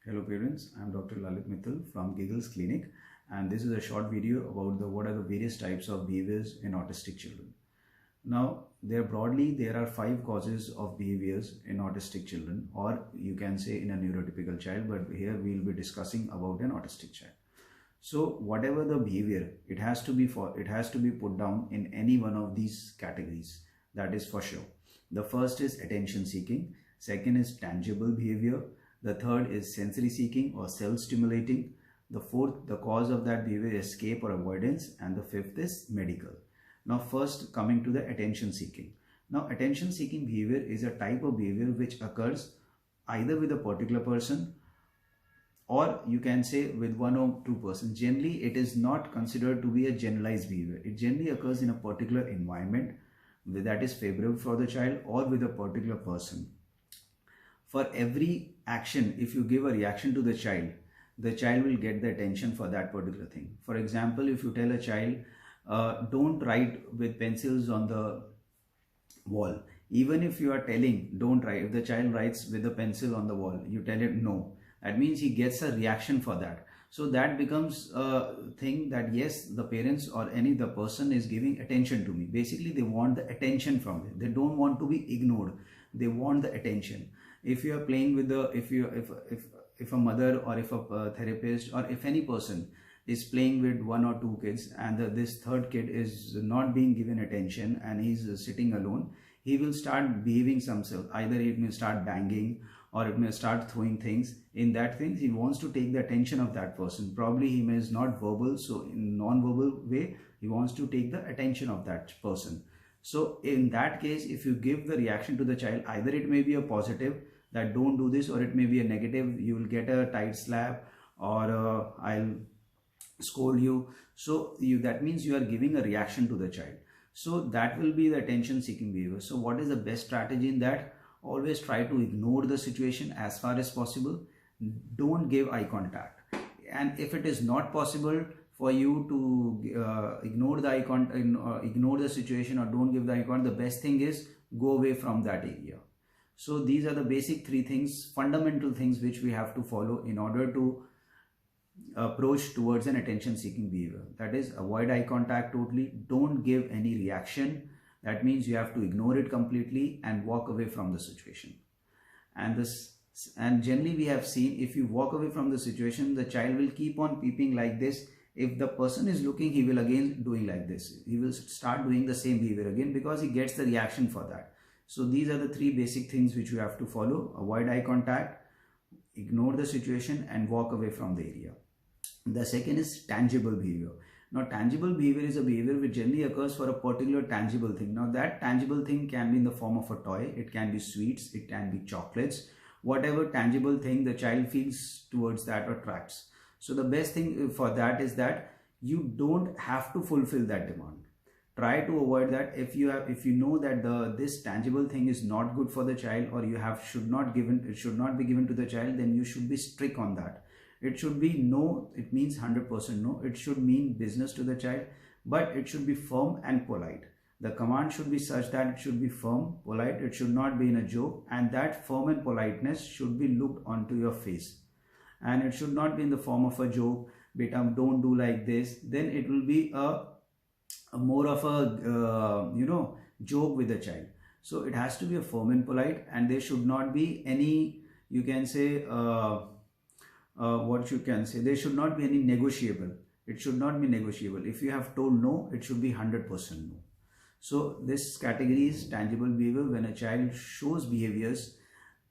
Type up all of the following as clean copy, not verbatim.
Hello parents, I am Dr. Lalit Mittal from Gigglesclinics, and this is a short video about what are the various types of behaviors in autistic children. Now, there are 5 causes of behaviors in autistic children, or you can say in a neurotypical child, but here we will be discussing about an autistic child. So whatever the behavior, it has to be put down in any one of these categories. That is for sure. The first is attention seeking, second is tangible behavior, the third is sensory seeking or self-stimulating, the fourth, the cause of that behavior, escape or avoidance, and the fifth is medical. Now first, coming to the attention seeking. Now attention seeking behavior is a type of behavior which occurs either with a particular person, or you can say with one or two persons. Generally, it is not considered to be a generalized behavior. It generally occurs in a particular environment that is favorable for the child or with a particular person. For every action, if you give a reaction to the child will get the attention for that particular thing. For example, if you tell a child, don't write with pencils on the wall. Even if you are telling, don't write, if the child writes with a pencil on the wall, you tell him no. That means he gets a reaction for that. So that becomes a thing that yes, the parents or the person is giving attention to me. Basically, they want the attention from it. They don't want to be ignored. They want the attention. If you are playing with the, if a mother or if a therapist or if any person is playing with one or two kids and this third kid is not being given attention and he's sitting alone, he will start behaving himself. Either it may start banging or it may start throwing things. In that things, he wants to take the attention of that person. Probably he is not verbal, so in non-verbal way, he wants to take the attention of that person. So in that case, if you give the reaction to the child, either it may be a positive that don't do this, or it may be a negative, you will get a tight slap, or I'll scold you. So that means you are giving a reaction to the child. So that will be the attention seeking behavior. So what is the best strategy in that? Always try to ignore the situation as far as possible. Don't give eye contact. And if it is not possible for you to ignore the eye contact, ignore the situation, or don't give the eye contact, the best thing is go away from that area. So these are the basic 3 things, fundamental things which we have to follow in order to approach towards an attention seeking behavior. That is, avoid eye contact totally, don't give any reaction. That means you have to ignore it completely and walk away from the situation. And generally we have seen, if you walk away from the situation, the child will keep on peeping like this. If the person is looking, he will again doing like this. He will start doing the same behavior again because he gets the reaction for that. So these are the 3 basic things which you have to follow. Avoid eye contact, ignore the situation, and walk away from the area. The second is tangible behavior. Now tangible behavior is a behavior which generally occurs for a particular tangible thing. Now that tangible thing can be in the form of a toy, it can be sweets, it can be chocolates, whatever tangible thing the child feels towards that or attracts. So the best thing for that is that you don't have to fulfill that demand. Try to avoid that. If you know that this tangible thing is not good for the child, or it should not be given to the child, then you should be strict on that. It should be no, it means 100% no. It should mean business to the child, but it should be firm and polite. The command should be such that it should be firm, polite. It should not be in a joke, and that firm and politeness should be looked onto your face. And it should not be in the form of a joke. Beta, don't do like this. Then it will be a more of a joke with the child. So it has to be a firm and polite, and there should not be any, you can say, there should not be any negotiable. It should not be negotiable. If you have told no, it should be 100% no. So this category is tangible behavior, when a child shows behaviors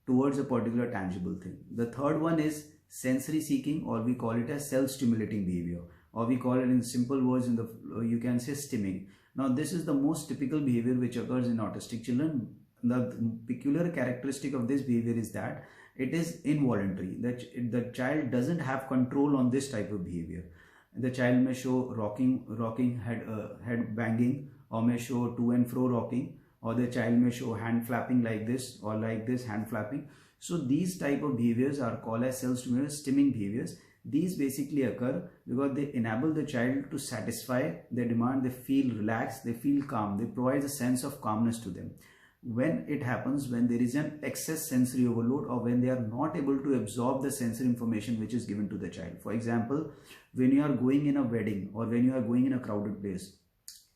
towards a particular tangible thing. The third one is sensory seeking, or we call it as self-stimulating behavior, or we call it in simple words, you can say stimming. Now this is the most typical behavior which occurs in autistic children. The peculiar characteristic of this behavior is that it is involuntary. The child doesn't have control on this type of behavior. The child may show rocking head banging, or may show to and fro rocking, or the child may show hand flapping like this, or like this hand flapping. So these type of behaviors are called as self-stimulating stimming behaviors. These basically occur because they enable the child to satisfy their demand. They feel relaxed, they feel calm, they provide a sense of calmness to them. when it happens when there is an excess sensory overload, or when they are not able to absorb the sensory information which is given to the child. For example, when you are going in a wedding or when you are going in a crowded place,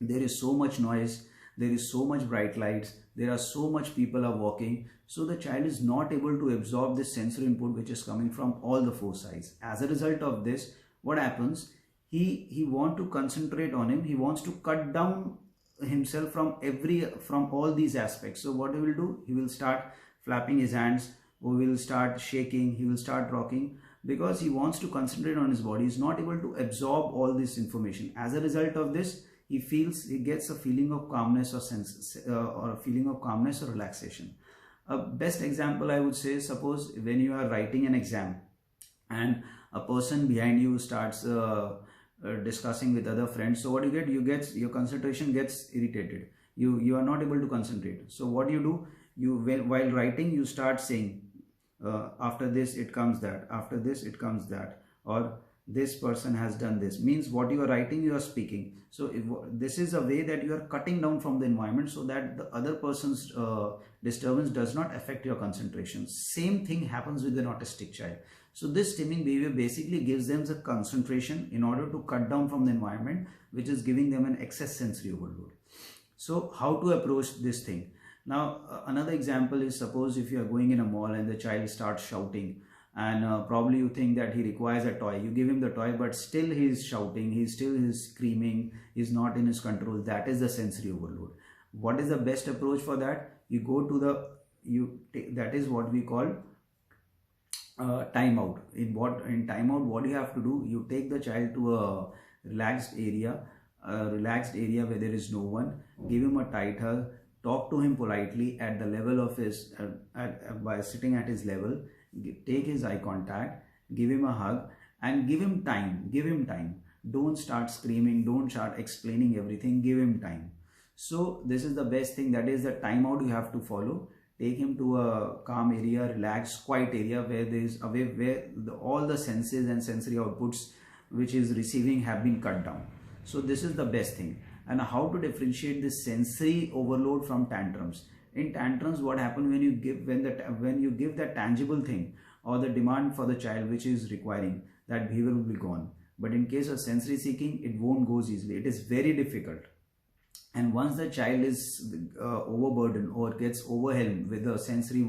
there is so much noise, there is so much bright lights, there are so much people are walking, so the child is not able to absorb this sensory input which is coming from all the four sides. As a result of this, what happens, he want to concentrate on him, he wants to cut down himself from all these aspects. So what he will do, he will start flapping his hands, or will start shaking, he will start rocking, because he wants to concentrate on his body. He is not able to absorb all this information. As a result of this, he gets a feeling of calmness or a feeling of calmness or relaxation. A best example I would say, suppose when you are writing an exam and a person behind you starts discussing with other friends, so what you get, your concentration gets irritated, you are not able to concentrate. So what you do, while writing, you start saying, after this it comes that, after this it comes that, or this person has done this, means what you are writing, you are speaking. So this is a way that you are cutting down from the environment so that the other person's disturbance does not affect your concentration. Same thing happens with an autistic child. So this stimming behavior basically gives them the concentration in order to cut down from the environment which is giving them an excess sensory overload. So how to approach this thing? Now another example is, suppose if you are going in a mall and the child starts shouting, and probably you think that he requires a toy. You give him the toy, but still he is shouting, he is screaming, he is not in his control. That is the sensory overload. What is the best approach for that? You go to that is what we call timeout. In timeout, what you have to do, you take the child to a relaxed area where there is no one, give him a tight hug, talk to him politely at the level of his, by sitting at his level, take his eye contact, give him a hug, and give him time. Don't start screaming, don't start explaining everything, give him time. So this is the best thing, that is the timeout you have to follow. Take him to a calm area, relaxed, quiet area where all the senses and sensory outputs which is receiving have been cut down. So this is the best thing. And how to differentiate this sensory overload from tantrums? In tantrums, what happens when you give that tangible thing or the demand for the child which is requiring, that behavior will be gone. But in case of sensory seeking, it won't go easily. It is very difficult. And once the child is overburdened or gets overwhelmed with the sensory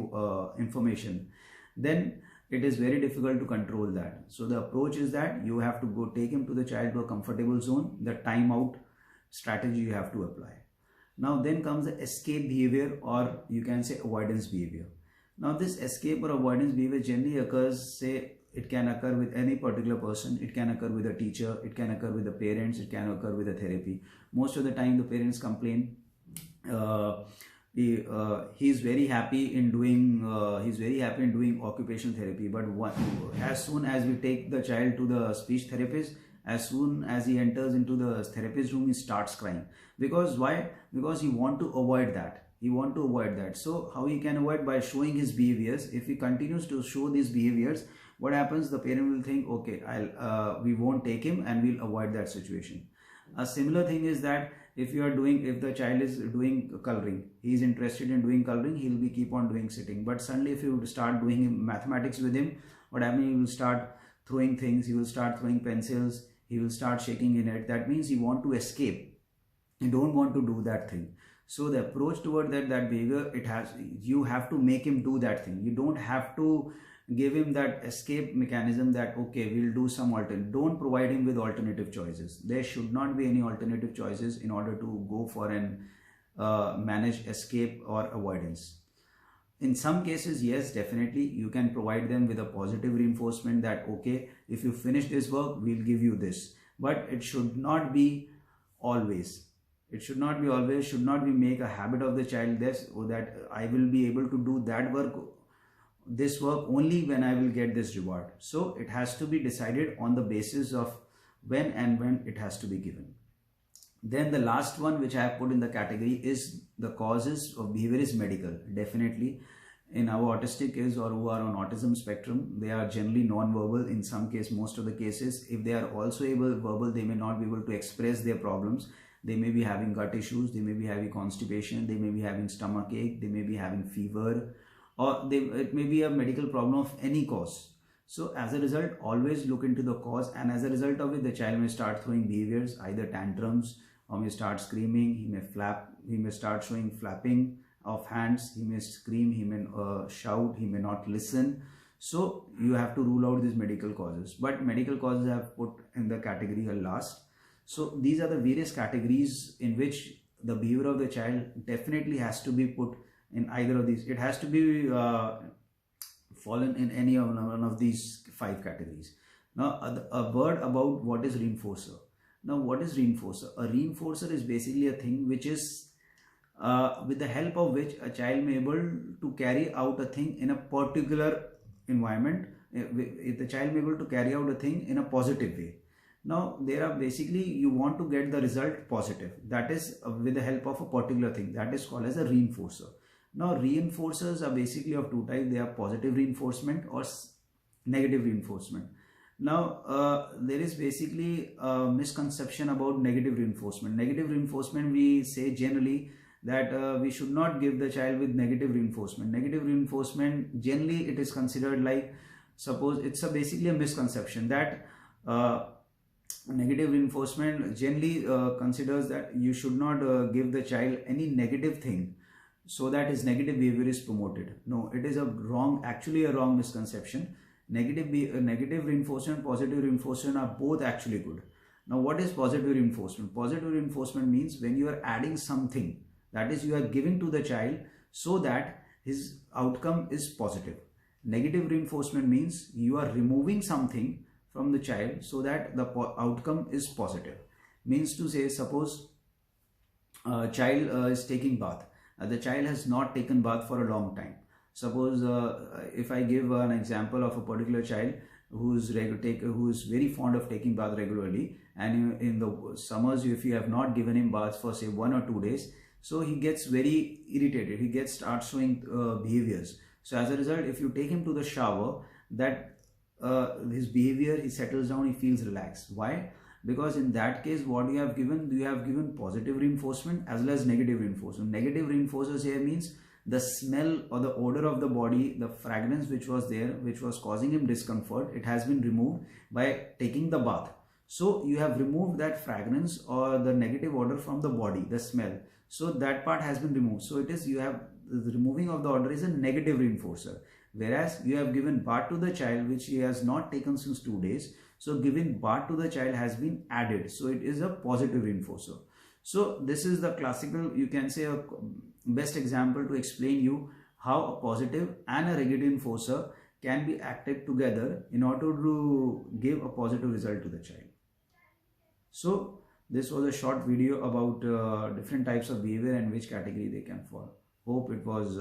information, then it is very difficult to control that. So the approach is that you have to go take him to the child to a comfortable zone. The timeout strategy you have to apply. Now then comes the escape behavior, or you can say avoidance behavior. Now this escape or avoidance behavior generally occurs, say it can occur with any particular person, it can occur with a teacher, it can occur with the parents, it can occur with a therapy. Most of the time the parents complain, he's very happy in doing occupational therapy, but as soon as we take the child to the speech therapist, as soon as he enters into the therapist room, he starts crying. Because why? Because he want to avoid that. So how he can avoid? By showing his behaviors. If he continues to show these behaviors, what happens? The parent will think, okay, we won't take him and we'll avoid that situation. A similar thing is that if the child is doing coloring, he is interested in doing coloring, he will keep on doing sitting. But suddenly if you start doing mathematics with him, what happens? He will start throwing things, he will start throwing pencils, he will start shaking in it. That means he want to escape. He don't want to do that thing. So the approach toward that behavior, you have to make him do that thing. You don't have to give him that escape mechanism that, okay, we'll do some alternate. Don't provide him with alternative choices. There should not be any alternative choices in order to go for an manage escape or avoidance. In some cases, yes, definitely, you can provide them with a positive reinforcement that, okay, if you finish this work, we'll give you this. But it should not be always. It should not be always, should not be make a habit of the child that I will be able to do this work only when I will get this reward. So it has to be decided on the basis of when it has to be given. Then the last one which I have put in the category is the causes of behavior is medical. Definitely in our autistic kids or who are on autism spectrum, they are generally non-verbal most of the cases. If they are also verbal, they may not be able to express their problems. They may be having gut issues, they may be having constipation, they may be having stomach ache, they may be having fever, or it may be a medical problem of any cause. So as a result, always look into the cause, and as a result of it, the child may start throwing behaviors, either tantrums, or may start screaming, he may flap, he may start showing flapping of hands, he may scream, he may shout, he may not listen. So you have to rule out these medical causes, but medical causes have put in the category last. So these are the various categories in which the behavior of the child definitely has to be put in either of these. It has to be fallen in any of one of these 5 categories. Now a word about what is reinforcer. Now what is reinforcer? A reinforcer is basically a thing which is with the help of which a child may be able to carry out a thing in a particular environment. The child may be able to carry out a thing in a positive way. Now there are basically, you want to get the result positive, that is with the help of a particular thing, that is called as a reinforcer. Now reinforcers are basically of 2 types. They are positive reinforcement or negative reinforcement. Now there is basically a misconception about negative reinforcement. Negative reinforcement, we say generally that we should not give the child with negative reinforcement. Negative reinforcement, generally it is considered like, suppose it's basically a misconception that negative reinforcement generally considers that you should not give the child any negative thing so that his negative behavior is promoted. No, it is actually a wrong misconception. Negative reinforcement, positive reinforcement are both actually good. Now what is positive reinforcement? Positive reinforcement means when you are adding something, that is you are giving to the child so that his outcome is positive. Negative reinforcement means you are removing something from the child so that the outcome is positive. Means to say, suppose a child is taking bath. The child has not taken bath for a long time. Suppose if I give an example of a particular child who is very fond of taking bath regularly, and in the summers if you have not given him baths for say 1 or 2 days, so he gets very irritated, he starts showing behaviors. So as a result, if you take him to the shower, that his behavior, he settles down, he feels relaxed. Why? Because in that case, what you have given positive reinforcement as well as negative reinforcement. Negative reinforcers here means the smell or the odor of the body, the fragrance which was there, which was causing him discomfort, it has been removed by taking the bath. So you have removed that fragrance or the negative odor from the body, the smell. So that part has been removed. So it is, you have the removing of the odor is a negative reinforcer. Whereas you have given bath to the child which he has not taken since 2 days. So giving bath to the child has been added. So it is a positive reinforcer. So this is the classical, you can say, a best example to explain you how a positive and a negative reinforcer can be acted together in order to give a positive result to the child. So this was a short video about different types of behavior and which category they can fall. Hope it was